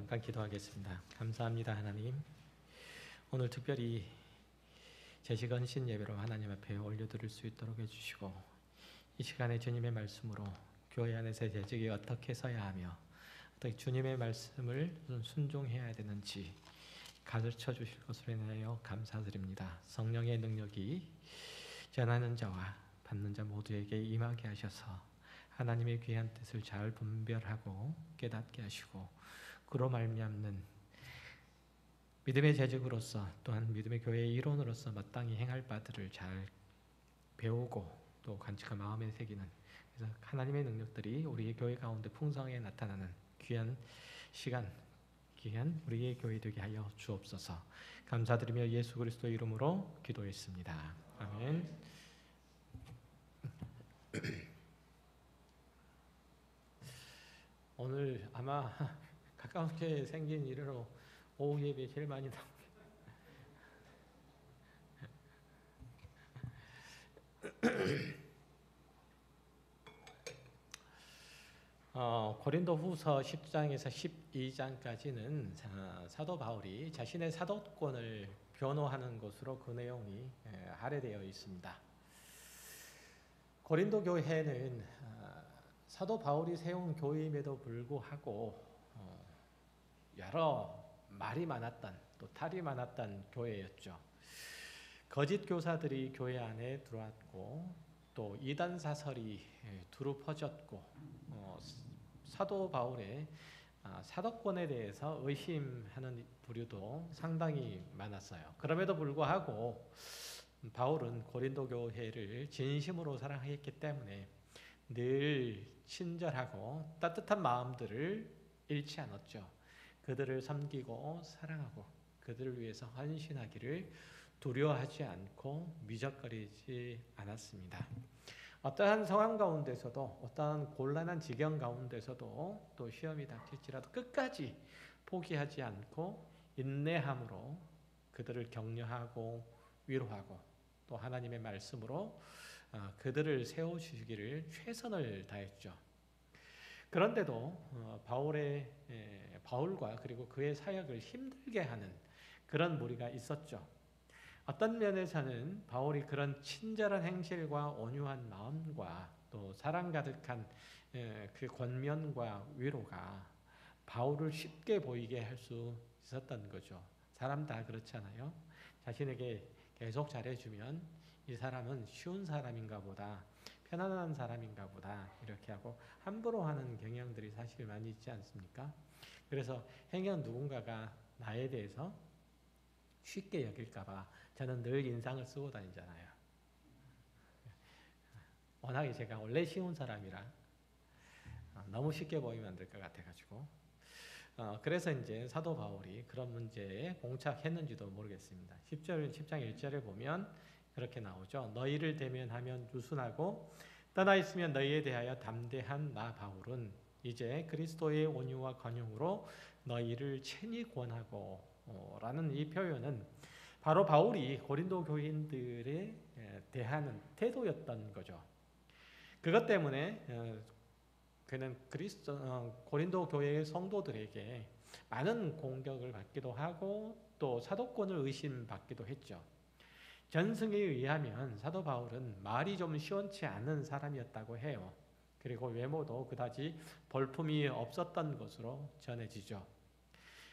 잠깐 기도하겠습니다. 감사합니다, 하나님. 오늘 특별히 제시건신 예배로 하나님 앞에 올려드릴 수 있도록 해주시고, 이 시간에 주님의 말씀으로 교회 안에서 재직이 어떻게 서야 하며 어떻게 주님의 말씀을 순종해야 되는지 가르쳐 주실 것으로 인하여 감사드립니다. 성령의 능력이 전하는 자와 받는 자 모두에게 임하게 하셔서 하나님의 귀한 뜻을 잘 분별하고 깨닫게 하시고, 그로 말미암는 믿음의 재직으로서 또한 믿음의 교회의 일원으로서 마땅히 행할 바들을 잘 배우고 또 간직한 마음에 새기는, 그래서 하나님의 능력들이 우리의 교회 가운데 풍성하게 나타나는 귀한 시간, 귀한 우리의 교회 되게 하여 주옵소서. 감사드리며 예수 그리스도의 이름으로 기도했습니다. 아멘. 오늘 아마 가깝게 생긴 일으로 오후 예배 제일 많이 나옵니다. 고린도 후서 10장에서 12장까지는 사도 바울이 자신의 사도권을 변호하는 것으로 그 내용이 할애되어 있습니다. 고린도 교회는 사도 바울이 세운 교회임에도 불구하고 여러 말이 많았던, 또 탈이 많았던 교회였죠. 거짓 교사들이 교회 안에 들어왔고, 또 이단 사설이 두루 퍼졌고, 사도 바울의 사도권에 대해서 의심하는 부류도 상당히 많았어요. 그럼에도 불구하고 바울은 고린도 교회를 진심으로 사랑했기 때문에 늘 친절하고 따뜻한 마음들을 잃지 않았죠. 그들을 섬기고 사랑하고 그들을 위해서 헌신하기를 두려워하지 않고 미적거리지 않았습니다. 어떠한 상황 가운데서도, 어떠한 곤란한 지경 가운데서도, 또 시험이 닥칠지라도 끝까지 포기하지 않고 인내함으로 그들을 격려하고 위로하고, 또 하나님의 말씀으로 그들을 세워주시기를 최선을 다했죠. 그런데도 바울과 그리고 그의 사역을 힘들게 하는 그런 무리가 있었죠. 어떤 면에서는 바울이 그런 친절한 행실과 온유한 마음과 또 사랑 가득한 그 권면과 위로가 바울을 쉽게 보이게 할 수 있었던 거죠. 사람 다 그렇잖아요. 자신에게 계속 잘해주면 이 사람은 쉬운 사람인가 보다, 편안한 사람인가 보다, 이렇게 하고 함부로 하는 경향들이 사실 많이 있지 않습니까? 그래서 행여 누군가가 나에 대해서 쉽게 여길까 봐 저는 늘 인상을 쓰고 다니잖아요. 워낙에 제가 원래 쉬운 사람이라 너무 쉽게 보이면 안 될 것 같아가지고, 그래서 이제 사도 바울이 그런 문제에 봉착했는지도 모르겠습니다. 10장 1절에 보면 그렇게 나오죠. 너희를 대면하면 유순하고 떠나 있으면 너희에 대하여 담대한 나 바울은 이제 그리스도의 온유와 관용으로 너희를 친히 권하고 라는 이 표현은 바로 바울이 고린도 교인들에 대하는 태도였던 거죠. 그것 때문에 그는 고린도 교회의 성도들에게 많은 공격을 받기도 하고 또 사도권을 의심받기도 했죠. 전승에 의하면 사도 바울은 말이 좀 시원치 않은 사람이었다고 해요. 그리고 외모도 그다지 볼품이 없었던 것으로 전해지죠.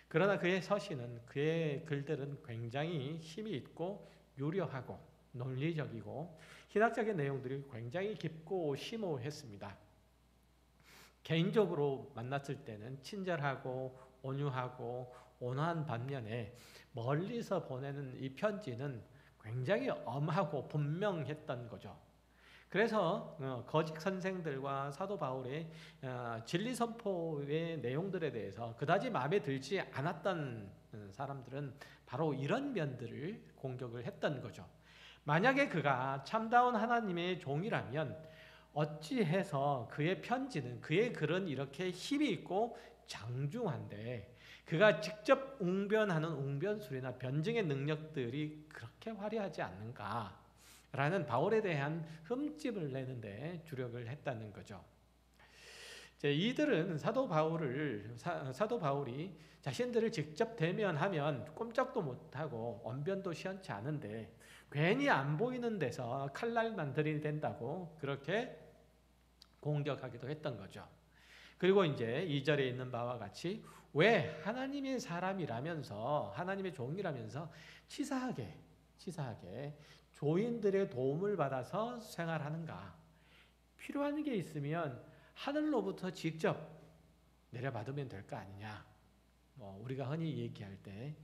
그러나 그의 서신은, 그의 글들은 굉장히 힘이 있고 유려하고 논리적이고 신학적인 내용들이 굉장히 깊고 심오했습니다. 개인적으로 만났을 때는 친절하고 온유하고 온화한 반면에 멀리서 보내는 이 편지는 굉장히 엄하고 분명했던 거죠. 그래서 거짓 선생들과 사도 바울의 진리 선포의 내용들에 대해서 그다지 마음에 들지 않았던 사람들은 바로 이런 면들을 공격을 했던 거죠. 만약에 그가 참다운 하나님의 종이라면 어찌해서 그의 편지는, 그의 글은 이렇게 힘이 있고 장중한데 그가 직접 웅변하는 웅변술이나 변증의 능력들이 그렇게 화려하지 않는가 라는 바울에 대한 흠집을 내는데 주력을 했다는 거죠. 이들은 사도 바울이 자신들을 직접 대면하면 꼼짝도 못하고 언변도 시원치 않은데 괜히 안 보이는 데서 칼날만 들이댄다고 그렇게 공격하기도 했던 거죠. 그리고 이제 2절에 있는 바와 같이 왜 하나님의 사람이라면서 하나님의 종이라면서 치사하게 조인들의 도움을 받아서 생활하는가? 필요한 게 있으면 하늘로부터 직접 내려받으면 될 거 아니냐? 우리가 흔히 얘기할 때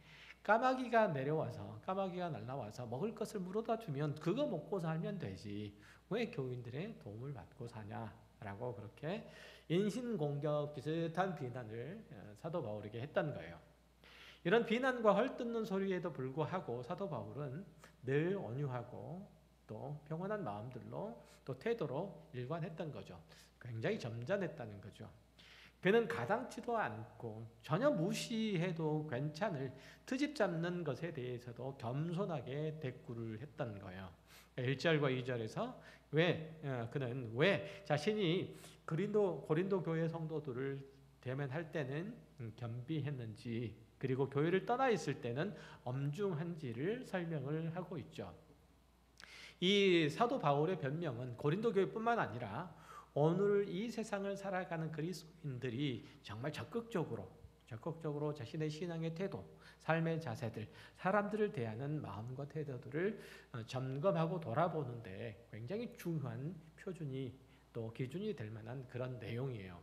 까마귀가 날라와서 먹을 것을 물어다 주면 그거 먹고 살면 되지. 왜 교인들의 도움을 받고 사냐라고 그렇게 인신공격 비슷한 비난을 사도 바울에게 했던 거예요. 이런 비난과 헐뜯는 소리에도 불구하고 사도 바울은 늘 온유하고 또 평온한 마음들로 또 태도로 일관했던 거죠. 굉장히 점잖했다는 거죠. 그는 가당치도 않고 전혀 무시해도 괜찮을 트집 잡는 것에 대해서도 겸손하게 대꾸를 했던 거예요. 1절과 2절에서 그는 왜 자신이 고린도 교회 성도들을 대면할 때는 겸비했는지 그리고 교회를 떠나 있을 때는 엄중한지를 설명을 하고 있죠. 이 사도 바울의 변명은 고린도 교회뿐만 아니라 오늘 이 세상을 살아가는 그리스도인들이 정말 적극적으로 자신의 신앙의 태도, 삶의 자세들, 사람들을 대하는 마음과 태도들을 점검하고 돌아보는데 굉장히 중요한 표준이 또 기준이 될 만한 그런 내용이에요.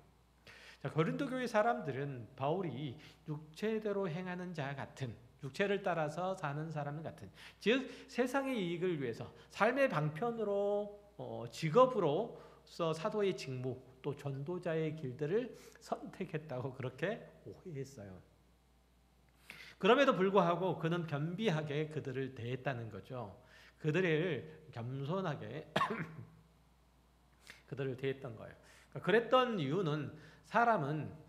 고린도 교회 사람들은 바울이 육체대로 행하는 자 같은 육체를 따라서 사는 사람 같은 즉 세상의 이익을 위해서 삶의 방편으로 직업으로서 사도의 직무 또 전도자의 길들을 선택했다고 그렇게 오해했어요. 그럼에도 불구하고 그는 겸비하게 그들을 대했다는 거죠. 그들을 겸손하게 그들을 대했던 거예요. 그랬던 이유는 사람은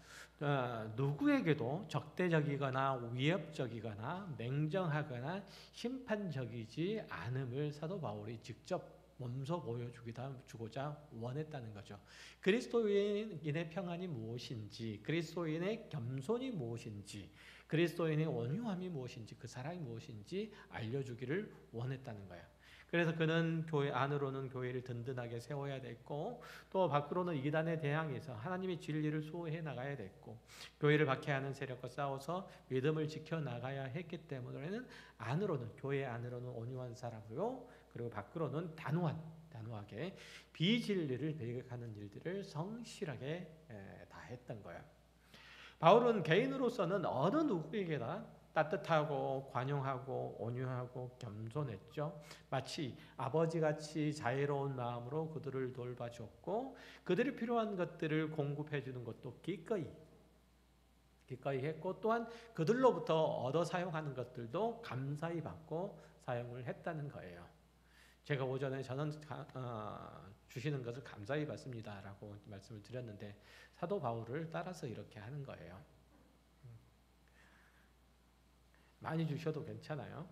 누구에게도 적대적이거나 위협적이거나 냉정하거나 심판적이지 않음을 사도 바울이 직접 몸소 보여주고자 원했다는 거죠. 그리스도인의 평안이 무엇인지, 그리스도인의 겸손이 무엇인지, 그리스도인의 온유함이 무엇인지, 그 사랑이 무엇인지 알려주기를 원했다는 거예요. 그래서 그는 교회 안으로는 교회를 든든하게 세워야 됐고 또 밖으로는 이단에 대항해서 하나님의 진리를 수호해 나가야 됐고 교회를 박해하는 세력과 싸워서 믿음을 지켜나가야 했기 때문에는 교회 안으로는 온유한 사람으로 그리고 밖으로는 단호하게 비진리를 배격하는 일들을 성실하게 다 했던 거예요. 바울은 개인으로서는 어느 누구에게나 따뜻하고 관용하고 온유하고 겸손했죠. 마치 아버지같이 자애로운 마음으로 그들을 돌봐줬고 그들이 필요한 것들을 공급해 주는 것도 기꺼이 했고 또한 그들로부터 얻어 사용하는 것들도 감사히 받고 사용을 했다는 거예요. 제가 오전에 저는 주시는 것을 감사히 받습니다라고 말씀을 드렸는데 사도 바울을 따라서 이렇게 하는 거예요. 많이 주셔도 괜찮아요.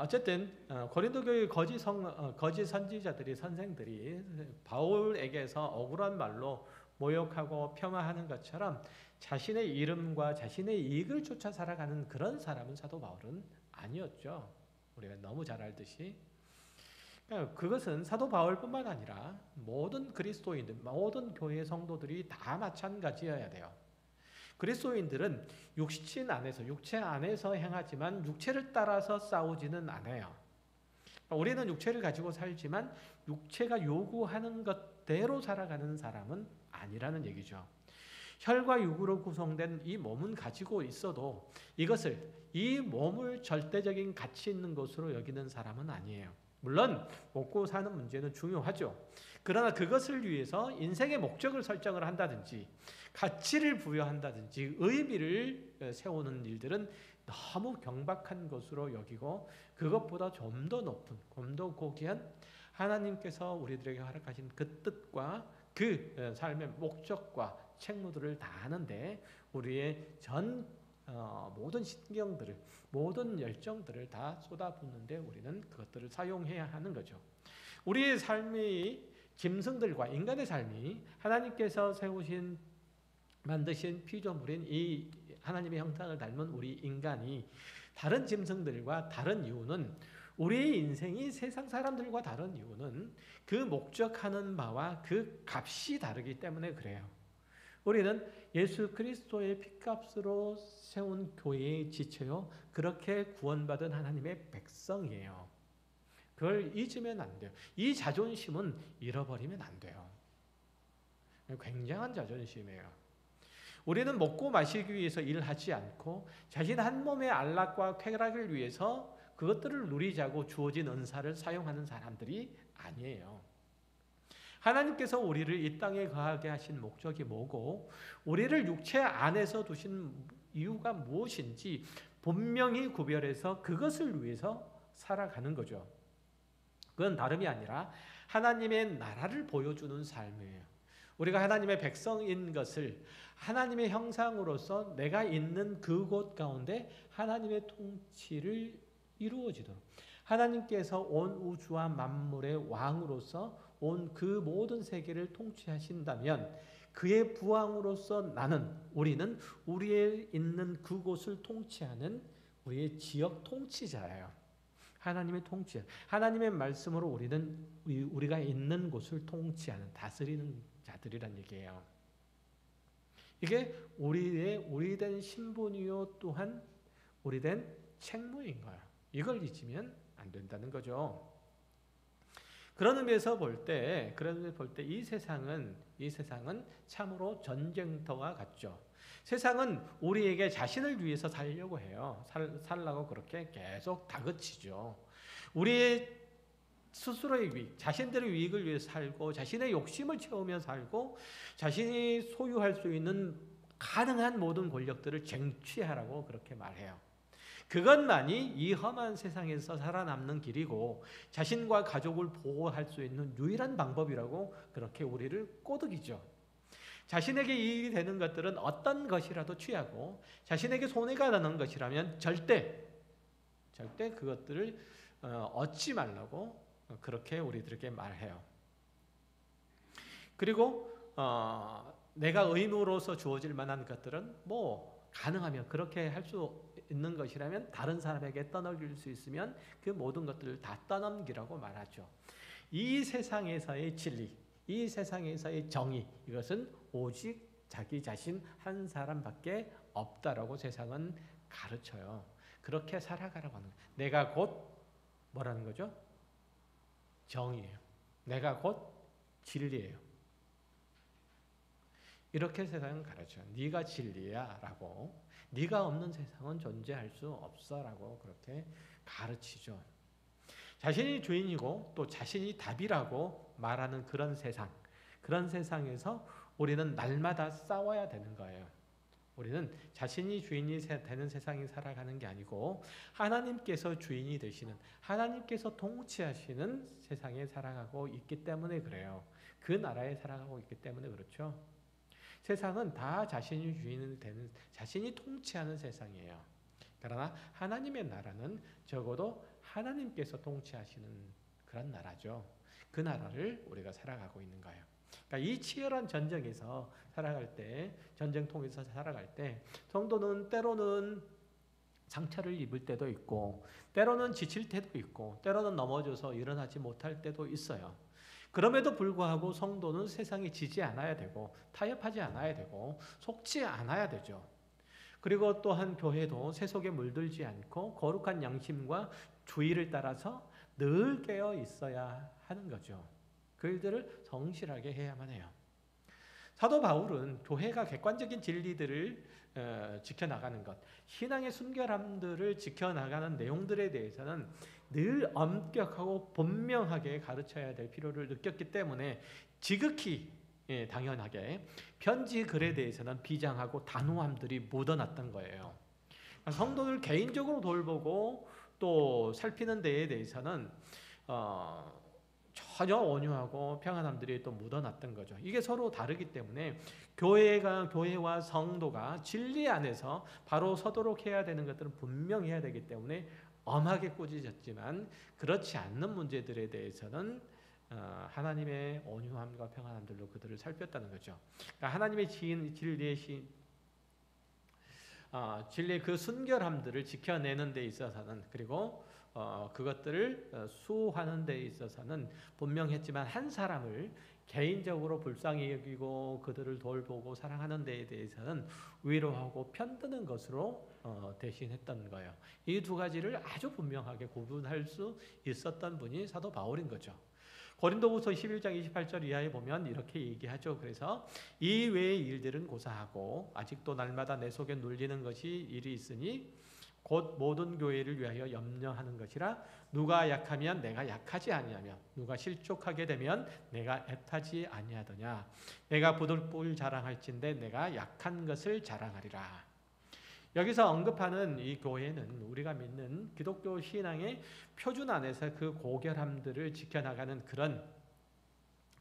어쨌든 고린도 교회 거짓 선지자들이 선생들이 바울에게서 억울한 말로 모욕하고 폄하하는 것처럼 자신의 이름과 자신의 이익을 쫓아 살아가는 그런 사람은 사도 바울은 아니었죠. 우리가 너무 잘 알듯이. 그것은 사도 바울뿐만 아니라 모든 그리스도인들, 모든 교회 성도들이 다 마찬가지여야 돼요. 그리스도인들은 육체 안에서 행하지만 육체를 따라서 싸우지는 않아요. 우리는 육체를 가지고 살지만 육체가 요구하는 것대로 살아가는 사람은 아니라는 얘기죠. 혈과 육으로 구성된 이 몸은 가지고 있어도 이 몸을 절대적인 가치 있는 것으로 여기는 사람은 아니에요. 물론 먹고 사는 문제는 중요하죠. 그러나 그것을 위해서 인생의 목적을 설정을 한다든지 가치를 부여한다든지 의미를 세우는 일들은 너무 경박한 것으로 여기고 그것보다 좀 더 높은, 좀 더 고귀한 하나님께서 우리들에게 허락하신 그 뜻과 그 삶의 목적과 책무들을 다 하는데 우리의 모든 신경들을, 모든 열정들을 다 쏟아붓는데 우리는 그것들을 사용해야 하는 거죠. 우리의 삶이 짐승들과 인간의 삶이 하나님께서 만드신 피조물인 이 하나님의 형상을 닮은 우리 인간이 다른 짐승들과 다른 이유는, 우리의 인생이 세상 사람들과 다른 이유는 그 목적하는 바와 그 값이 다르기 때문에 그래요. 우리는 예수 그리스도의 피값으로 세운 교회의 지체요, 그렇게 구원받은 하나님의 백성이에요. 그걸 잊으면 안 돼요. 이 자존심은 잃어버리면 안 돼요. 굉장한 자존심이에요. 우리는 먹고 마시기 위해서 일하지 않고 자신 한 몸의 안락과 쾌락을 위해서 그것들을 누리자고 주어진 은사를 사용하는 사람들이 아니에요. 하나님께서 우리를 이 땅에 거하게 하신 목적이 뭐고, 우리를 육체 안에서 두신 이유가 무엇인지 분명히 구별해서 그것을 위해서 살아가는 거죠. 그건 다름이 아니라 하나님의 나라를 보여주는 삶이에요. 우리가 하나님의 백성인 것을 하나님의 형상으로서 내가 있는 그곳 가운데 하나님의 통치를 이루어지도록, 하나님께서 온 우주와 만물의 왕으로서 온 그 모든 세계를 통치하신다면 그의 부왕으로서 우리는 우리의 있는 그곳을 통치하는 우리의 지역 통치자예요. 하나님의 통치, 하나님의 말씀으로 우리가 있는 곳을 통치하는, 다스리는 자들이란 얘기예요. 이게 우리된 신분이요, 또한 우리된 책무인 거예요. 이걸 잊으면 안 된다는 거죠. 그런 의미에서 볼 때 이 세상은 참으로 전쟁터와 같죠. 세상은 우리에게 자신을 위해서 살려고 해요. 살라고 그렇게 계속 다그치죠. 우리의 스스로의 유익, 자신들의 유익을 위해서 살고, 자신의 욕심을 채우며 살고, 자신이 소유할 수 있는 가능한 모든 권력들을 쟁취하라고 그렇게 말해요. 그것만이 이 험한 세상에서 살아남는 길이고 자신과 가족을 보호할 수 있는 유일한 방법이라고 그렇게 우리를 꼬드기죠. 자신에게 이익이 되는 것들은 어떤 것이라도 취하고, 자신에게 손해가 나는 것이라면 절대 그것들을 얻지 말라고 그렇게 우리들에게 말해요. 그리고 내가 의무로서 주어질 만한 것들은 가능하면 그렇게 할 수 있는 것이라면, 다른 사람에게 떠넘길 수 있으면 그 모든 것들을 다 떠넘기라고 말하죠. 이 세상에서의 진리, 이 세상에서의 정의, 이것은 오직 자기 자신 한 사람밖에 없다라고 세상은 가르쳐요. 그렇게 살아가라고 하는 거예요. 내가 곧 뭐라는 거죠? 정의예요. 내가 곧 진리예요. 이렇게 세상은 가르쳐요. 네가 진리야 라고. 네가 없는 세상은 존재할 수 없어 라고 그렇게 가르치죠. 자신이 주인이고 또 자신이 답이라고 말하는 그런 세상에서 우리는 날마다 싸워야 되는 거예요. 우리는 자신이 주인이 되는 세상에 살아가는 게 아니고 하나님께서 주인이 되시는, 하나님께서 통치하시는 세상에 살아가고 있기 때문에 그래요. 그 나라에 살아가고 있기 때문에 그렇죠. 세상은 다 자신이 주인이 되는, 자신이 통치하는 세상이에요. 그러나 하나님의 나라는 적어도 하나님께서 통치하시는 그런 나라죠. 그 나라를 우리가 살아가고 있는 거예요. 그러니까 이 치열한 전쟁에서 살아갈 때, 전쟁통에서 살아갈 때 성도는 때로는 상처를 입을 때도 있고, 때로는 지칠 때도 있고, 때로는 넘어져서 일어나지 못할 때도 있어요. 그럼에도 불구하고 성도는 세상에 지지 않아야 되고, 타협하지 않아야 되고, 속지 않아야 되죠. 그리고 또한 교회도 세속에 물들지 않고 거룩한 양심과 주의를 따라서 늘 깨어 있어야 하는 거죠. 그 일들을 성실하게 해야만 해요. 사도 바울은 교회가 객관적인 진리들을 지켜나가는 것, 신앙의 순결함들을 지켜나가는 내용들에 대해서는 늘 엄격하고 분명하게 가르쳐야 될 필요를 느꼈기 때문에 지극히 당연하게 편지 글에 대해서는 비장하고 단호함들이 묻어났던 거예요. 성도들 개인적으로 돌보고 또 살피는 데에 대해서는 전혀 온유하고 평안함들이 또 묻어났던 거죠. 이게 서로 다르기 때문에 교회와 성도가 진리 안에서 바로 서도록 해야 되는 것들은 분명히 해야 되기 때문에 엄하게 꾸짖었지만, 그렇지 않는 문제들에 대해서는 하나님의 온유함과 평안함들로 그들을 살폈다는 거죠. 그러니까 하나님의 진리의 그 순결함들을 지켜내는 데 있어서는, 그리고 그것들을 수호하는 데 있어서는 분명했지만, 한 사람을 개인적으로 불쌍히 여기고 그들을 돌보고 사랑하는 데에 대해서는 위로하고 편드는 것으로 대신했던 거예요. 이 두 가지를 아주 분명하게 구분할 수 있었던 분이 사도 바울인 거죠. 고린도후서 11장 28절 이하에 보면 이렇게 얘기하죠. 그래서 이 외의 일들은 고사하고 아직도 날마다 내 속에 눌리는 것이 일이 있으니 곧 모든 교회를 위하여 염려하는 것이라. 누가 약하면 내가 약하지 아니하며 누가 실족하게 되면 내가 애타지 아니하더냐. 내가 부들불 자랑할진대 내가 약한 것을 자랑하리라. 여기서 언급하는 이 교회는 우리가 믿는 기독교 신앙의 표준 안에서 그 고결함들을 지켜나가는 그런,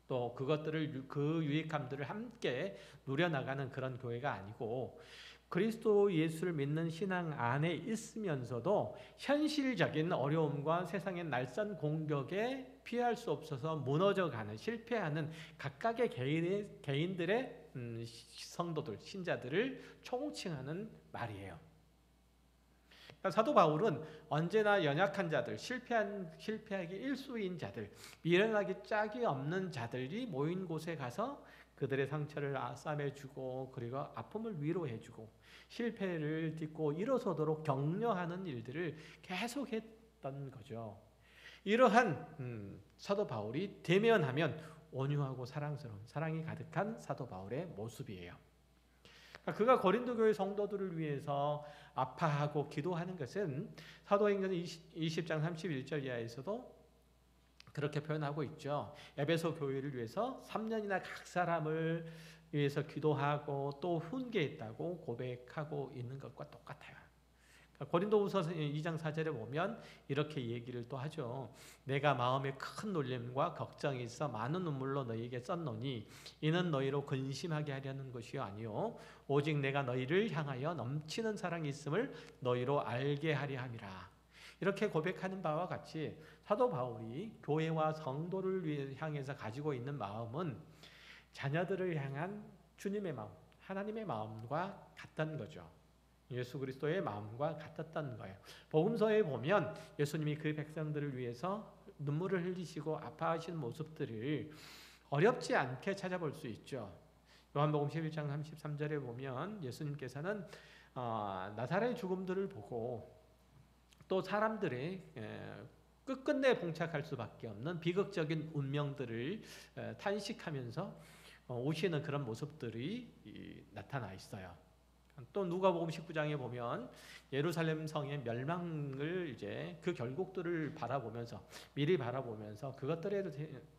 또 그것들을, 그 유익함들을 함께 누려나가는 그런 교회가 아니고, 그리스도 예수를 믿는 신앙 안에 있으면서도 현실적인 어려움과 세상의 날선 공격에 피할 수 없어서 무너져가는, 실패하는 각각의 개인들의 성도들, 신자들을 총칭하는 말이에요. 그러니까 사도 바울은 언제나 연약한 자들, 실패하기 일수인 자들, 미련하기 짝이 없는 자들이 모인 곳에 가서 그들의 상처를 싸매주고, 그리고 아픔을 위로해주고, 실패를 딛고 일어서도록 격려하는 일들을 계속했던 거죠. 이러한 사도 바울이 대면하면 온유하고 사랑스러운, 사랑이 가득한 사도 바울의 모습이에요. 그가 고린도 교회 성도들을 위해서 아파하고 기도하는 것은 사도행전 20장 31절 이하에서도 그렇게 표현하고 있죠. 에베소 교회를 위해서 3년이나 각 사람을 위해서 기도하고 또 훈계했다고 고백하고 있는 것과 똑같아요. 고린도후서 2장 4절에 보면 이렇게 얘기를 또 하죠. 내가 마음에 큰 놀림과 걱정이 있어 많은 눈물로 너희에게 썼노니 이는 너희로 근심하게 하려는 것이 아니요 오직 내가 너희를 향하여 넘치는 사랑이 있음을 너희로 알게 하려 함이라. 이렇게 고백하는 바와 같이 사도 바울이 교회와 성도를 향해서 가지고 있는 마음은 자녀들을 향한 주님의 마음, 하나님의 마음과 같다는 거죠. 예수 그리스도의 마음과 같았다는 거예요. 복음서에 보면 예수님이 그 백성들을 위해서 눈물을 흘리시고 아파하시는 모습들을 어렵지 않게 찾아볼 수 있죠. 요한복음 11장 33절에 보면 예수님께서는 나사렛의 죽음들을 보고 또 사람들의 끝끝내 봉착할 수밖에 없는 비극적인 운명들을 탄식하면서 오시는 그런 모습들이 나타나 있어요. 또 누가복음 19장에 보면 예루살렘 성의 멸망을 이제 그 결국들을 바라보면서, 미리 바라보면서 그것들에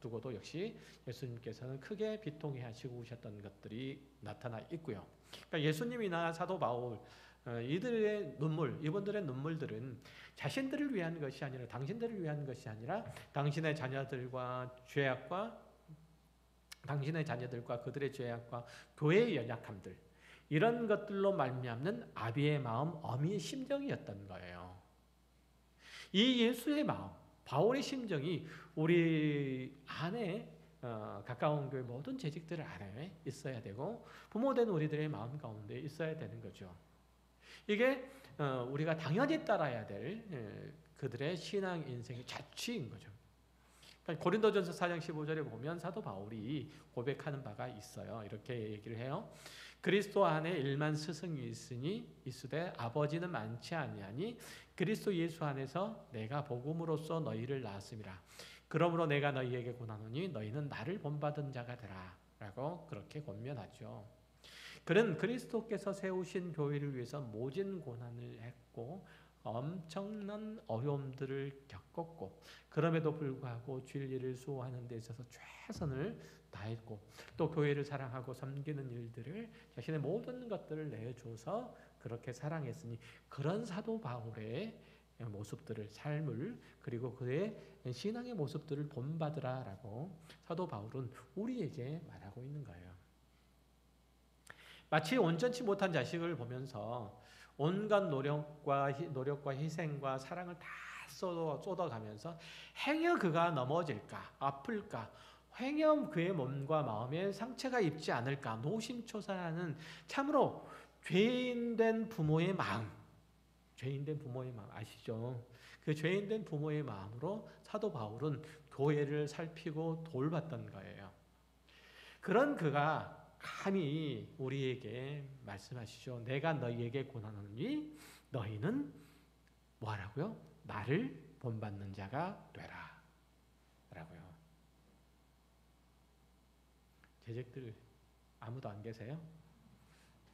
두고도 역시 예수님께서는 크게 비통해 하시고 오셨던 것들이 나타나 있고요. 그러니까 예수님이나 사도 바울 이들의 눈물, 이분들의 눈물들은 자신들을 위한 것이 아니라, 당신들을 위한 것이 아니라 당신의 자녀들과 그들의 죄악과 교회의 연약함들, 이런 것들로 말미암는 아비의 마음, 어미의 심정이었던 거예요. 이 예수의 마음, 바울의 심정이 우리 안에 가까운 교회 모든 재직들 안에 있어야 되고, 부모된 우리들의 마음 가운데 있어야 되는 거죠. 이게 우리가 당연히 따라야 될 그들의 신앙 인생의 자취인 거죠. 고린도전서 4장 15절에 보면 사도 바울이 고백하는 바가 있어요. 이렇게 얘기를 해요. 그리스도 안에 1만 스승이 있으니 이스되 아버지는 많지 아니하니 그리스도 예수 안에서 내가 복음으로써 너희를 낳았음이라. 그러므로 내가 너희에게 권하노니 너희는 나를 본받은 자가 되라. 라고 그렇게 권면하죠. 그는 그리스도께서 세우신 교회를 위해서 모진 고난을 했고 엄청난 어려움들을 겪었고, 그럼에도 불구하고 진리를 수호하는 데 있어서 최선을 다했고, 또 교회를 사랑하고 섬기는 일들을 자신의 모든 것들을 내줘서 그렇게 사랑했으니, 그런 사도 바울의 모습들을, 삶을, 그리고 그의 신앙의 모습들을 본받으라라고 사도 바울은 우리에게 말하고 있는 거예요. 마치 온전치 못한 자식을 보면서 온갖 노력과 희생과 사랑을 다 쏟아가면서 행여 그가 넘어질까, 아플까, 행여 그의 몸과 마음에 상처가 입지 않을까 노심초사하는 참으로 죄인된 부모의 마음, 죄인된 부모의 마음 아시죠? 그 죄인된 부모의 마음으로 사도 바울은 교회를 살피고 돌봤던 거예요. 그런 그가 감히 우리에게 말씀하시죠. 내가 너희에게 고난하노니 너희는 뭐하라고요? 나를 본받는 자가 되라 라고요. 제작들 아무도 안 계세요?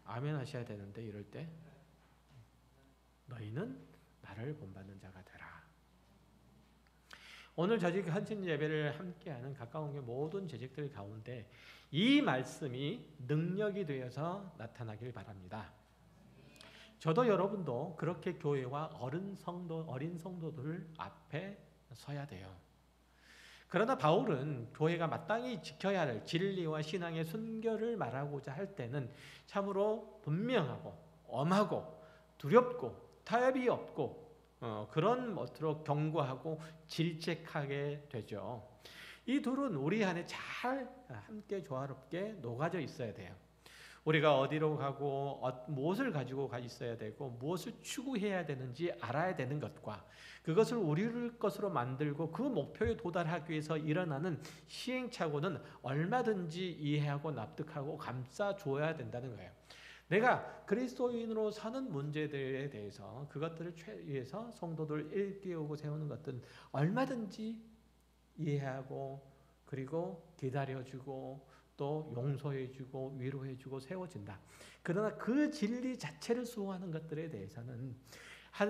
아멘 하셔야 되는데 이럴 때 너희는 나를 본받는 자가 되라. 오늘 저녁 헌신 예배를 함께하는 가까운 게 모든 제작들 가운데 이 말씀이 능력이 되어서 나타나길 바랍니다. 저도 여러분도 그렇게 교회와 어린 성도들 앞에 서야 돼요. 그러나 바울은 교회가 마땅히 지켜야 할 진리와 신앙의 순결을 말하고자 할 때는 참으로 분명하고 엄하고 두렵고 타협이 없고 그런 것으로 경고하고 질책하게 되죠. 이 둘은 우리 안에 잘 함께 조화롭게 녹아져 있어야 돼요. 우리가 어디로 가고 무엇을 가지고 있어야 되고 무엇을 추구해야 되는지 알아야 되는 것과 그것을 우리 것으로 만들고 그 목표에 도달하기 위해서 일어나는 시행착오는 얼마든지 이해하고 납득하고 감싸줘야 된다는 거예요. 내가 그리스도인으로 사는 문제들에 대해서 그것들을 위해서 성도들 일깨우고 세우는 것들은 얼마든지 이해하고 그리고 기다려주고 또 용서해주고 위로해주고 세워진다. 그러나 그 진리 자체를 수호하는 것들에 대해서는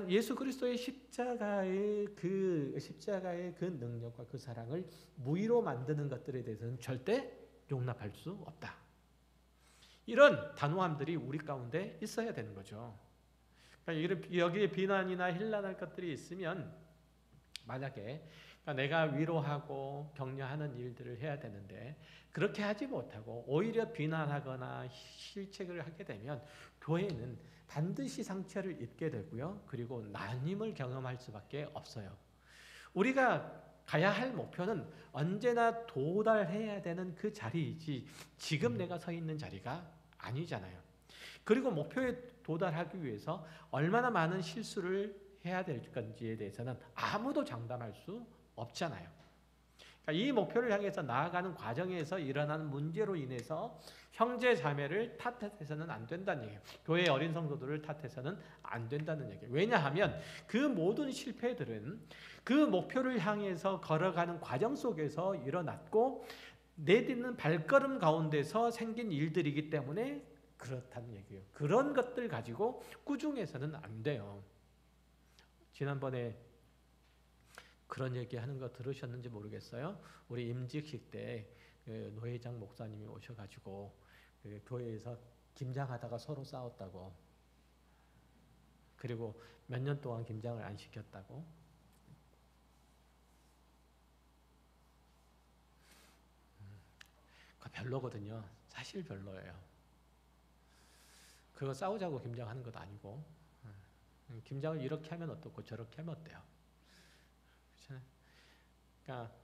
예수 그리스도의 십자가의 그 능력과 그 사랑을 무의로 만드는 것들에 대해서는 절대 용납할 수 없다. 이런 단호함들이 우리 가운데 있어야 되는 거죠. 그러니까 여기에 비난이나 힐난할 것들이 있으면 만약에 내가 위로하고 격려하는 일들을 해야 되는데 그렇게 하지 못하고 오히려 비난하거나 실책을 하게 되면 교회는 반드시 상처를 입게 되고요. 그리고 나님을 경험할 수밖에 없어요. 우리가 가야 할 목표는 언제나 도달해야 되는 그 자리이지 지금 내가 서 있는 자리가 아니잖아요. 그리고 목표에 도달하기 위해서 얼마나 많은 실수를 해야 될 건지에 대해서는 아무도 장담할 수 없잖아요. 그러니까 이 목표를 향해서 나아가는 과정에서 일어나는 문제로 인해서 형제 자매를 탓해서는 안 된다는 얘기예요. 교회의 어린 성도들을 탓해서는 안 된다는 얘기예요. 왜냐하면 그 모든 실패들은 그 목표를 향해서 걸어가는 과정 속에서 일어났고 내딛는 발걸음 가운데서 생긴 일들이기 때문에 그렇다는 얘기예요. 그런 것들 가지고 꾸중해서는 안 돼요. 지난번에 그런 얘기하는 거 들으셨는지 모르겠어요. 우리 임직식 때 노회장 목사님이 오셔가지고 교회에서 김장하다가 서로 싸웠다고. 그리고 몇 년 동안 김장을 안 시켰다고. 그거 별로거든요. 사실 별로예요. 그거 싸우자고 김장하는 것도 아니고 김장을 이렇게 하면 어떻고 저렇게 하면 어때요? 그렇잖아요. 그러니까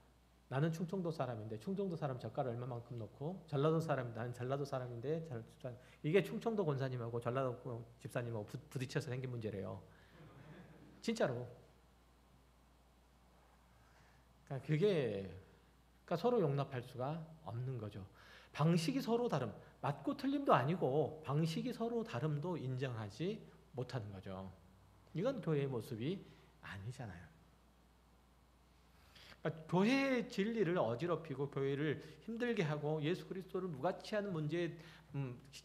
나는 충청도 사람인데 충청도 사람 젓갈 얼마만큼 넣고 전라도 사람 나는 전라도 사람인데 이게 충청도 권사님하고 전라도 집사님하고 부딪혀서 생긴 문제래요. 진짜로. 그러니까 그러니까 서로 용납할 수가 없는 거죠. 방식이 서로 다름, 맞고 틀림도 아니고 방식이 서로 다름도 인정하지 못하는 거죠. 이건 교회의 모습이 아니잖아요. 그러니까 교회의 진리를 어지럽히고 교회를 힘들게 하고 예수 그리스도를 무가치하는 문제,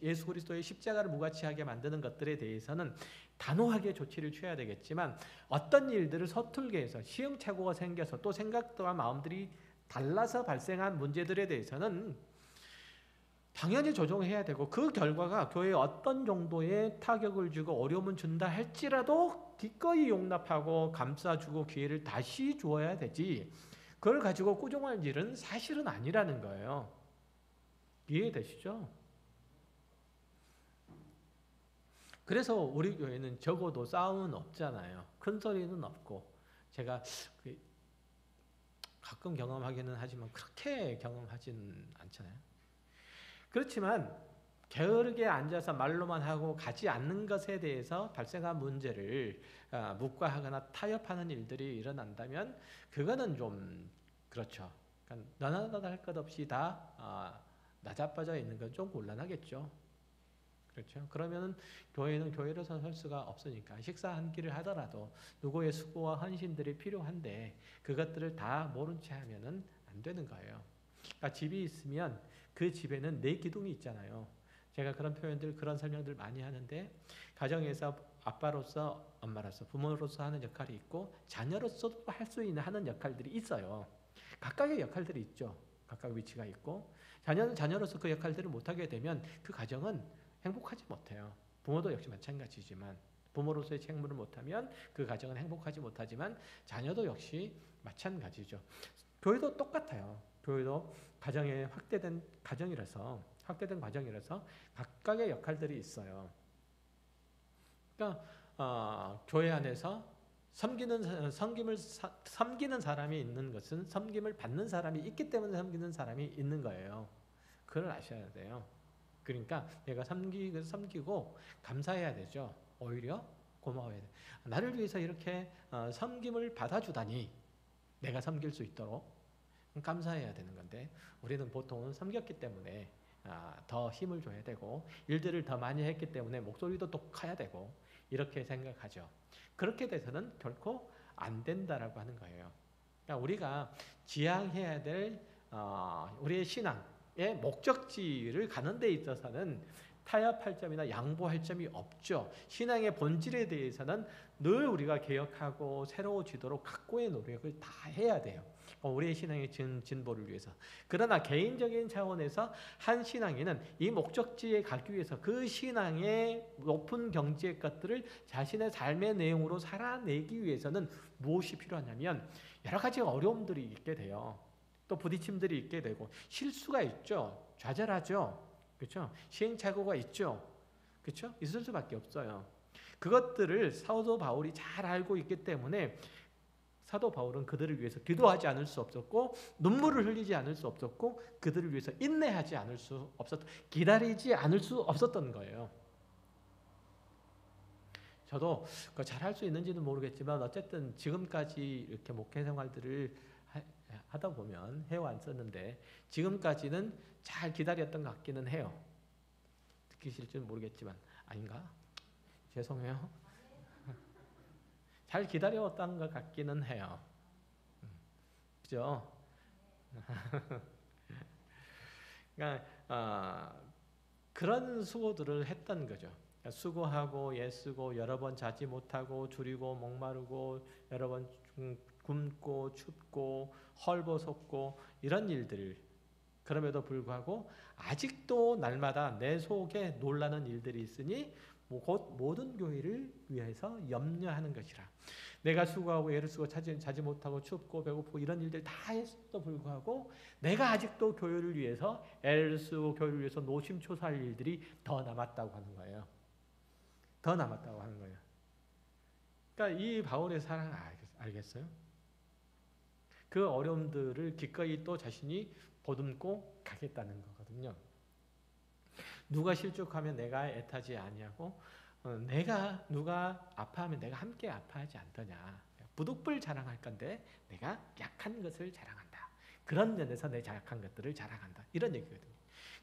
예수 그리스도의 십자가를 무가치하게 만드는 것들에 대해서는 단호하게 조치를 취해야 되겠지만 어떤 일들을 서툴게 해서 시행착오가 생겨서 또 생각과 마음들이 달라서 발생한 문제들에 대해서는 당연히 조정해야 되고 그 결과가 교회에 어떤 정도의 타격을 주고 어려움을 준다 할지라도 기꺼이 용납하고 감싸주고 기회를 다시 주어야 되지 그걸 가지고 꾸중할 일은 사실은 아니라는 거예요. 이해되시죠? 그래서 우리 교회는 적어도 싸움은 없잖아요. 큰 소리는 없고 제가 가끔 경험하기는 하지만 그렇게 경험하진 않잖아요. 그렇지만 게으르게 앉아서 말로만 하고 가지 않는 것에 대해서 발생한 문제를 묵과하거나 타협하는 일들이 일어난다면 그거는 좀 그렇죠. 그러니까 너나 할 것 없이 다 나자빠져 있는 건 좀 곤란하겠죠. 그렇죠. 그러면 교회는 교회로서 설 수가 없으니까 식사 한 끼를 하더라도 누구의 수고와 헌신들이 필요한데 그것들을 다 모른 채 하면은 안 되는 거예요. 그러니까 집이 있으면 그 집에는 네 기둥이 있잖아요. 제가 그런 표현들, 그런 설명들 많이 하는데 가정에서 아빠로서, 엄마로서, 부모로서 하는 역할이 있고 자녀로서도 할 수 있는 하는 역할들이 있어요. 각각의 역할들이 있죠. 각각 위치가 있고 자녀는 자녀로서 그 역할들을 못하게 되면 그 가정은 행복하지 못해요. 부모도 역시 마찬가지지만 부모로서의 책무를 못하면 그 가정은 행복하지 못하지만 자녀도 역시 마찬가지죠. 교회도 똑같아요. 교회도 가정의 확대된 과정이라서 각각의 역할들이 있어요. 그러니까 교회 안에서 섬기는 사람이 있는 것은 섬김을 받는 사람이 있기 때문에 섬기는 사람이 있는 거예요. 그걸 아셔야 돼요. 그러니까 내가 섬기고 감사해야 되죠. 오히려 고마워야 돼. 나를 위해서 이렇게 섬김을 받아주다니 내가 섬길 수 있도록 감사해야 되는 건데 우리는 보통은 섬겼기 때문에 더 힘을 줘야 되고 일들을 더 많이 했기 때문에 목소리도 또 커야 되고 이렇게 생각하죠. 그렇게 돼서는 결코 안 된다라고 하는 거예요. 그러니까 우리가 지향해야 될 우리의 신앙의 목적지를 가는 데 있어서는 타협할 점이나 양보할 점이 없죠. 신앙의 본질에 대해서는 늘 우리가 개혁하고 새로워지도록 각고의 노력을 다 해야 돼요. 우리의 신앙의 진보를 위해서. 그러나 개인적인 차원에서 한 신앙인은 이 목적지에 가기 위해서 그 신앙의 높은 경지의 것들을 자신의 삶의 내용으로 살아내기 위해서는 무엇이 필요하냐면 여러 가지 어려움들이 있게 돼요. 또 부딪힘들이 있게 되고 실수가 있죠. 좌절하죠. 그렇죠? 시행착오가 있죠. 그렇죠? 있을 수밖에 없어요. 그것들을 사도 바울이 잘 알고 있기 때문에 사도 바울은 그들을 위해서 기도하지 않을 수 없었고 눈물을 흘리지 않을 수 없었고 그들을 위해서 인내하지 않을 수 없었던 기다리지 않을 수 없었던 거예요. 저도 잘할 수 있는지는 모르겠지만 어쨌든 지금까지 이렇게 목회 생활들을 하다 보면 해왔었는데 지금까지는 잘 기다렸던 것 같기는 해요. 느끼실지는 모르겠지만 아닌가? 죄송해요. 잘 기다려왔던 것 같기는 해요. 그죠? 그러니까 그런 수고들을 했던 거죠. 수고하고 애쓰고 여러 번 자지 못하고 줄이고 목마르고 여러 번 굶고 춥고 헐벗었고 이런 일들 그럼에도 불구하고 아직도 날마다 내 속에 놀라는 일들이 있으니 곧 모든 교회를 위해서 염려하는 것이라. 내가 수고하고 애를 쓰고 자지 못하고 춥고 배고프고 이런 일들 다 했어도 불구하고 내가 아직도 교회를 위해서 애를 쓰고 교회를 위해서 노심초사할 일들이 더 남았다고 하는 거예요. 더 남았다고 하는 거예요. 그러니까 이 바울의 사랑 알겠어요? 그 어려움들을 기꺼이 또 자신이 보듬고 가겠다는 거거든요. 누가 실족하면 내가 애타지 아니하고 누가 아파하면 내가 함께 아파하지 않더냐. 부득불 자랑할 건데 내가 약한 것을 자랑한다. 그런 면에서 내 약한 것들을 자랑한다. 이런 얘기거든요.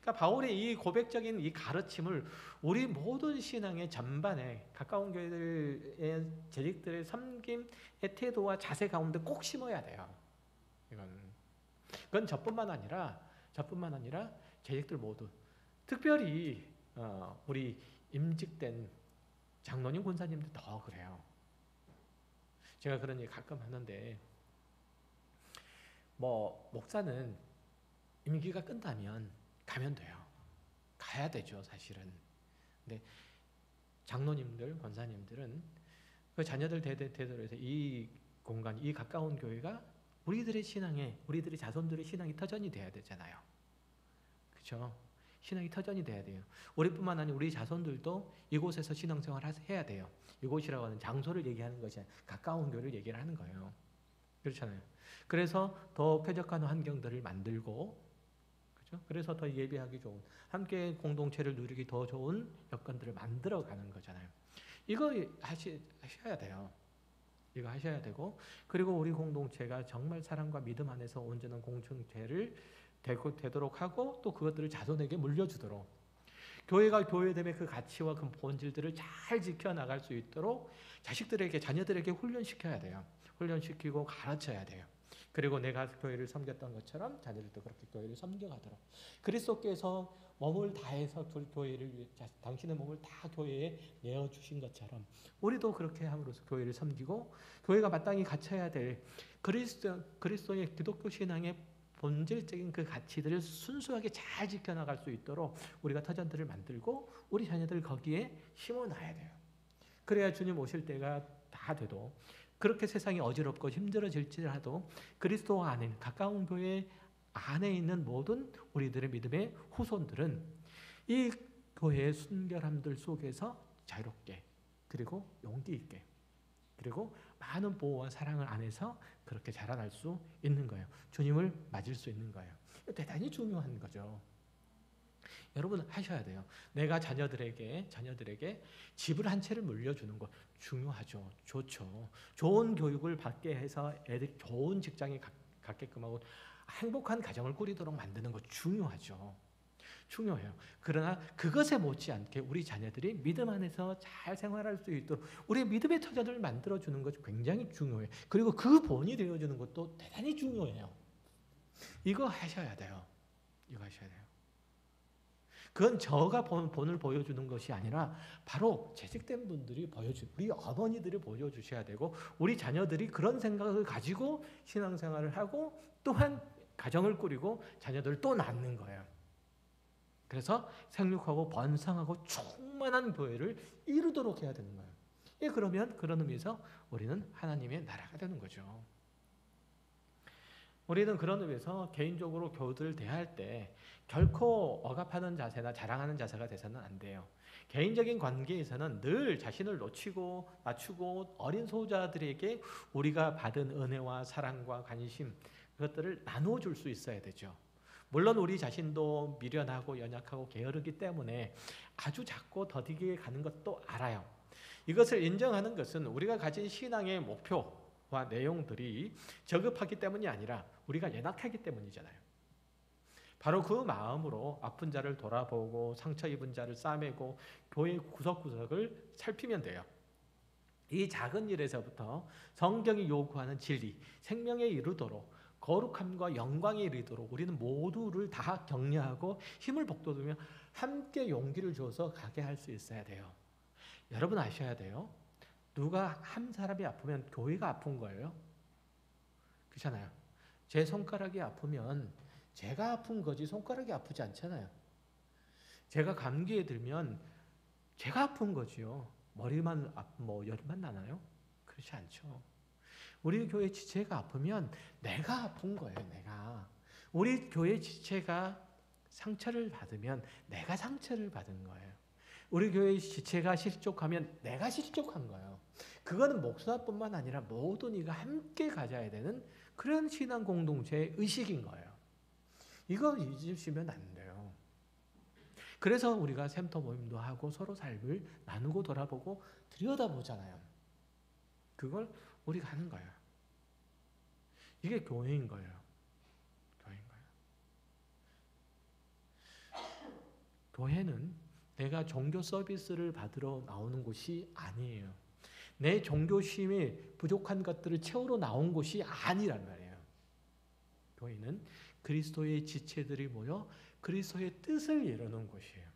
그러니까 바울의 이 고백적인 이 가르침을 우리 모든 신앙의 전반에 가까운 교회들의 재직들의 섬김의 태도와 자세 가운데 꼭 심어야 돼요. 그건 저뿐만 아니라 재직들 모두 특별히 우리 임직된 장로님 권사님들 더 그래요. 제가 그런 얘기 가끔 하는데 목사는 임기가 끝나면 가면 돼요. 가야 되죠, 사실은. 근데 장로님들, 권사님들은 그 자녀들 대대로 해서 이 공간, 이 가까운 교회가 우리들의 자손들의 신앙이 터전이 돼야 되잖아요. 그렇죠? 신앙이 터전이 돼야 돼요. 우리뿐만 아니라 우리 자손들도 이곳에서 신앙생활을 해야 돼요. 이곳이라고 하는 장소를 얘기하는 것이 아니라 가까운 교회를 얘기를 하는 거예요. 그렇잖아요. 그래서 더 쾌적한 환경들을 만들고, 그렇죠? 그래서 더 예배하기 좋은, 함께 공동체를 누리기 더 좋은 여건들을 만들어가는 거잖아요. 이거 하셔야 돼요. 이거 하셔야 되고, 그리고 우리 공동체가 정말 사랑과 믿음 안에서 온전한 공동체를 되도록 하고, 또 그것들을 자손에게 물려주도록, 교회가 교회됨의 그 가치와 그 본질들을 잘 지켜나갈 수 있도록 자녀들에게 훈련시켜야 돼요. 훈련시키고 가르쳐야 돼요. 그리고 내가 교회를 섬겼던 것처럼 자녀들도 그렇게 교회를 섬겨가도록, 그리스도께서 몸을 다해서 교회를, 당신의 몸을 다 교회에 내어주신 것처럼 우리도 그렇게 함으로써 교회를 섬기고, 교회가 마땅히 갖춰야 될 그리스도의 기독교 신앙의 본질적인 그 가치들을 순수하게 잘 지켜나갈 수 있도록 우리가 터전들을 만들고 우리 자녀들을 거기에 심어놔야 돼요. 그래야 주님 오실 때가 다 돼도, 그렇게 세상이 어지럽고 힘들어질지라도 그리스도 안에, 가까운 교회 안에 있는 모든 우리들의 믿음의 후손들은 이 교회의 순결함들 속에서 자유롭게, 그리고 용기 있게, 그리고 많은 보호와 사랑을 안에서 그렇게 자라날 수 있는 거예요. 주님을 맞을 수 있는 거예요. 대단히 중요한 거죠. 여러분 하셔야 돼요. 내가 자녀들에게 집을 한 채를 물려주는 거 중요하죠. 좋죠. 좋은 교육을 받게 해서 애들이 좋은 직장에 갖게끔 하고 행복한 가정을 꾸리도록 만드는 거 중요하죠. 중요해요. 그러나 그것에 못지않게 우리 자녀들이 믿음 안에서 잘 생활할 수 있도록 우리의 믿음의 터전을 만들어주는 것이 굉장히 중요해요. 그리고 그 본이 되어주는 것도 대단히 중요해요. 이거 하셔야 돼요. 이거 하셔야 돼요. 그건 저가 본을 보여주는 것이 아니라 바로 재직된 분들이 우리 어머니들이 보여주셔야 되고, 우리 자녀들이 그런 생각을 가지고 신앙생활을 하고 또한 가정을 꾸리고 자녀들을 또 낳는 거예요. 그래서 생육하고 번성하고 충만한 교회를 이루도록 해야 되는 거예요. 그러면 그런 의미에서 우리는 하나님의 나라가 되는 거죠. 우리는 그런 의미에서 개인적으로 교우들을 대할 때 결코 억압하는 자세나 자랑하는 자세가 돼서는 안 돼요. 개인적인 관계에서는 늘 자신을 낮추고 어린 소자들에게 우리가 받은 은혜와 사랑과 관심, 그것들을 나누어줄 수 있어야 되죠. 물론 우리 자신도 미련하고 연약하고 게으르기 때문에 아주 작고 더디게 가는 것도 알아요. 이것을 인정하는 것은 우리가 가진 신앙의 목표와 내용들이 저급하기 때문이 아니라 우리가 연약하기 때문이잖아요. 바로 그 마음으로 아픈 자를 돌아보고 상처 입은 자를 싸매고 교회 구석구석을 살피면 돼요. 이 작은 일에서부터 성경이 요구하는 진리, 생명에 이르도록, 거룩함과 영광에 이르도록 우리는 모두를 다 격려하고 힘을 북돋우며 함께 용기를 줘서 가게 할 수 있어야 돼요. 여러분 아셔야 돼요. 누가 한 사람이 아프면 교회가 아픈 거예요. 그렇잖아요. 제 손가락이 아프면 제가 아픈 거지 손가락이 아프지 않잖아요. 제가 감기에 들면 제가 아픈 거지요. 머리만 열만 나나요? 그렇지 않죠. 우리 교회 지체가 아프면 내가 아픈 거예요. 내가. 우리 교회 지체가 상처를 받으면 내가 상처를 받은 거예요. 우리 교회 지체가 실족하면 내가 실족한 거예요. 그거는 목사뿐만 아니라 모든 이가 함께 가져야 되는 그런 신앙 공동체의 의식인 거예요. 이거 잊으시면 안 돼요. 그래서 우리가 샘터 모임도 하고 서로 삶을 나누고 돌아보고 들여다보잖아요. 그걸 우리가 하는 거예요. 이게 교회인 거예요. 교회인 거예요. 교회는 내가 종교 서비스를 받으러 나오는 곳이 아니에요. 내 종교심이 부족한 것들을 채우러 나온 곳이 아니란 말이에요. 교회는 그리스도의 지체들이 모여 그리스도의 뜻을 이루는 곳이에요.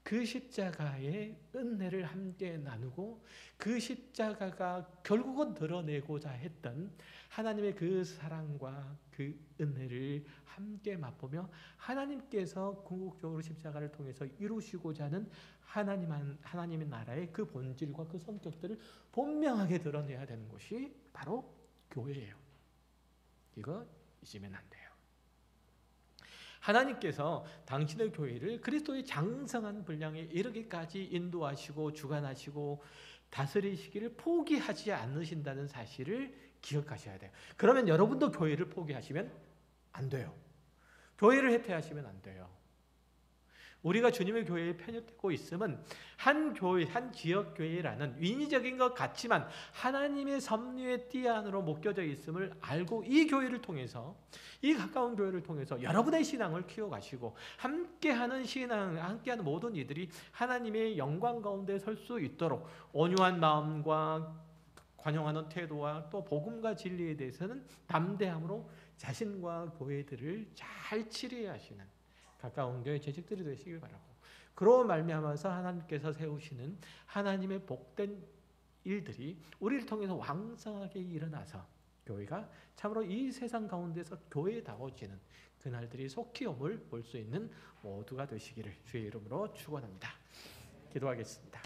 그 십자가의 은혜를 함께 나누고 그 십자가가 결국은 드러내고자 했던 하나님의 그 사랑과 그 은혜를 함께 맛보며 하나님께서 궁극적으로 십자가를 통해서 이루시고자 하는 하나님의 나라의 그 본질과 그 성격들을 분명하게 드러내야 되는 곳이 바로 교회예요. 이거 잊으면 안 돼요. 하나님께서 당신의 교회를 그리스도의 장성한 분량에 이르기까지 인도하시고 주관하시고 다스리시기를 포기하지 않으신다는 사실을 기억하셔야 돼요. 그러면 여러분도 교회를 포기하시면 안 돼요. 교회를 해태하시면 안 돼요. 우리가 주님의 교회에 편입되고 있으면 한 교회, 한 지역 교회라는 인위적인 것 같지만 하나님의 섭리의 띠 안으로 묶여져 있음을 알고 이 교회를 통해서, 이 가까운 교회를 통해서 여러분의 신앙을 키워가시고 함께하는 신앙, 함께하는 모든 이들이 하나님의 영광 가운데 설 수 있도록 온유한 마음과 관용하는 태도와 또 복음과 진리에 대해서는 담대함으로 자신과 교회들을 잘 치료하시는 가까운 교회 재직들이 되시길 바라고, 그로 말미암아서 하나님께서 세우시는 하나님의 복된 일들이 우리를 통해서 왕성하게 일어나서 교회가 참으로 이 세상 가운데서 교회다워지는 그날들이 속히 오물 볼 수 있는 모두가 되시기를 주의 이름으로 축원합니다. 기도하겠습니다.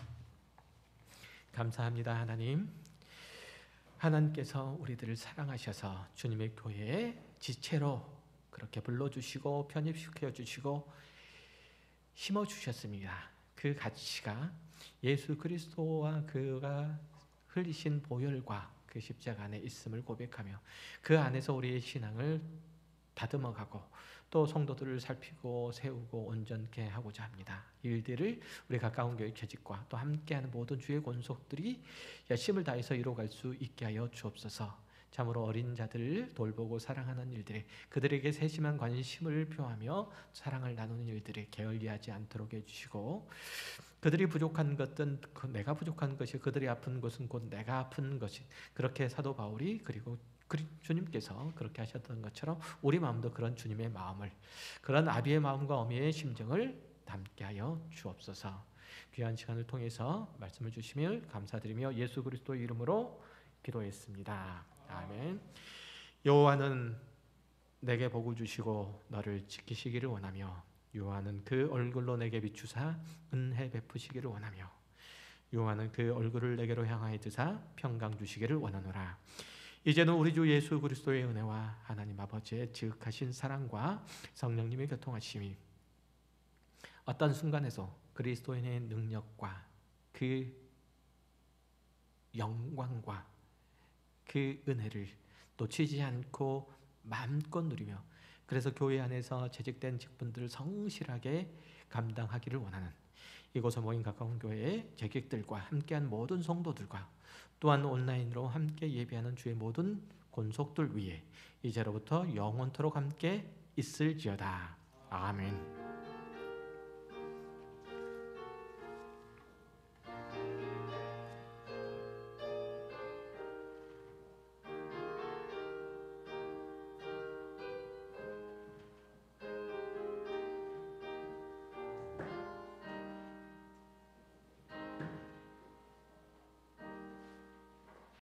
감사합니다. 하나님, 하나님께서 우리들을 사랑하셔서 주님의 교회의 지체로 그렇게 불러주시고 편입시켜 주시고 심어주셨습니다. 그 가치가 예수 그리스도와 그가 흘리신 보혈과 그 십자가 안에 있음을 고백하며 그 안에서 우리의 신앙을 다듬어가고 또 성도들을 살피고 세우고 온전케 하고자 합니다. 일들을 우리 가까운 교회 교직과 또 함께하는 모든 주의 권속들이 열심을 다해서 이루어갈 수 있게 하여 주옵소서. 참으로 어린 자들을 돌보고 사랑하는 일들에 그들에게 세심한 관심을 표하며 사랑을 나누는 일들에 게을리하지 않도록 해주시고, 그들이 부족한 것은 내가 부족한 것이, 그들이 아픈 것은 곧 내가 아픈 것이, 그렇게 사도 바울이 그리고 주님께서 그렇게 하셨던 것처럼 우리 마음도 그런 주님의 마음을, 그런 아비의 마음과 어미의 심정을 담게 하여 주옵소서. 귀한 시간을 통해서 말씀을 주시며 감사드리며 예수 그리스도의 이름으로 기도했습니다. 아멘. 여호와는 내게 복을 주시고 너를 지키시기를 원하며 여호와는 그 얼굴로 내게 비추사 은혜 베푸시기를 원하며 여호와는 그 얼굴을 내게로 향하여 드사 평강 주시기를 원하노라. 이제는 우리 주 예수 그리스도의 은혜와 하나님 아버지의 지극하신 사랑과 성령님의 교통하심이 어떤 순간에서 그리스도인의 능력과 그 영광과 그 은혜를 놓치지 않고 마음껏 누리며, 그래서 교회 안에서 재직된 직분들을 성실하게 감당하기를 원하는 이곳에 모인 가까운 교회의 재직들과 함께한 모든 성도들과 또한 온라인으로 함께 예배하는 주의 모든 권속들 위에 이제로부터 영원토록 함께 있을지어다. 아멘.